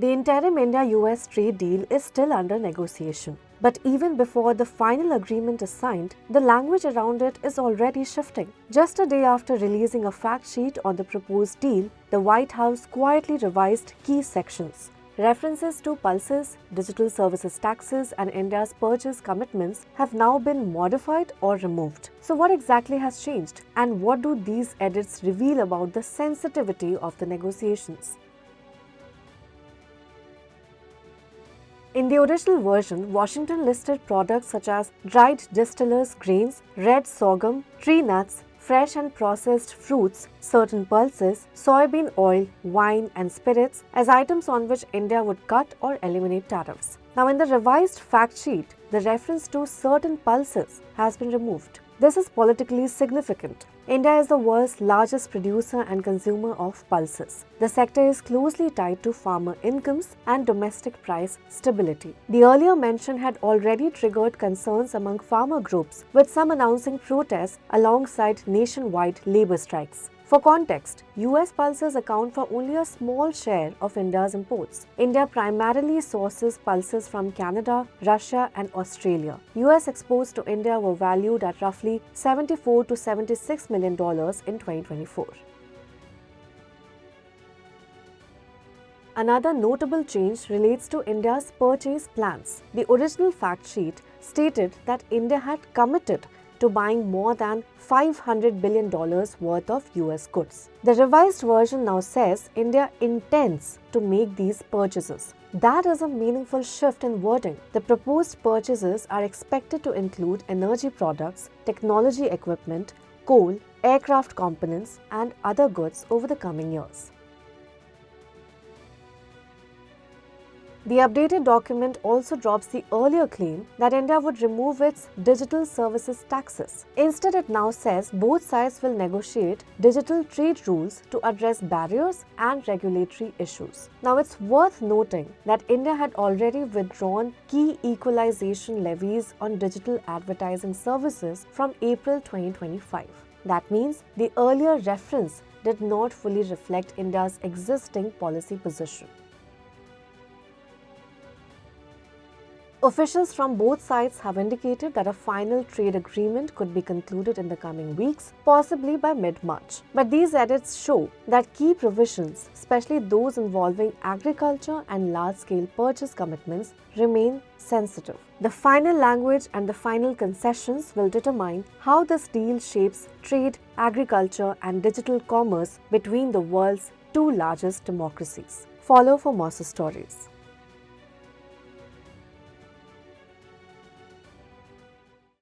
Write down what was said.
The interim India-US trade deal is still under negotiation. But even before the final agreement is signed, the language around it is already shifting. Just a day after releasing a fact sheet on the proposed deal, the White House quietly revised key sections. References to pulses, digital services taxes, and India's purchase commitments have now been modified or removed. So, what exactly has changed? And what do these edits reveal about the sensitivity of the negotiations? In the original version, Washington listed products such as dried distillers' grains, red sorghum, tree nuts, fresh and processed fruits, certain pulses, soybean oil, wine, and spirits as items on which India would cut or eliminate tariffs. Now, in the revised fact sheet, the reference to certain pulses has been removed. This is politically significant. India is the world's largest producer and consumer of pulses. The sector is closely tied to farmer incomes and domestic price stability. The earlier mention had already triggered concerns among farmer groups, with some announcing protests alongside nationwide labor strikes. For context, US pulses account for only a small share of India's imports. India primarily sources pulses from Canada, Russia, and Australia. US exports to India were valued at roughly $74 to $76 million in 2024. Another notable change relates to India's purchase plans. The original fact sheet stated that India had committed to buying more than $500 billion worth of US goods. The revised version now says India intends to make these purchases. That is a meaningful shift in wording. The proposed purchases are expected to include energy products, technology equipment, coal, aircraft components, and other goods over the coming years. The updated document also drops the earlier claim that India would remove its digital services taxes. Instead, it now says both sides will negotiate digital trade rules to address barriers and regulatory issues. Now, it's worth noting that India had already withdrawn key equalization levies on digital advertising services from April 2025. That means the earlier reference did not fully reflect India's existing policy position. Officials from both sides have indicated that a final trade agreement could be concluded in the coming weeks, possibly by mid-March. But these edits show that key provisions, especially those involving agriculture and large-scale purchase commitments, remain sensitive. The final language and the final concessions will determine how this deal shapes trade, agriculture, and digital commerce between the world's two largest democracies. Follow for more stories.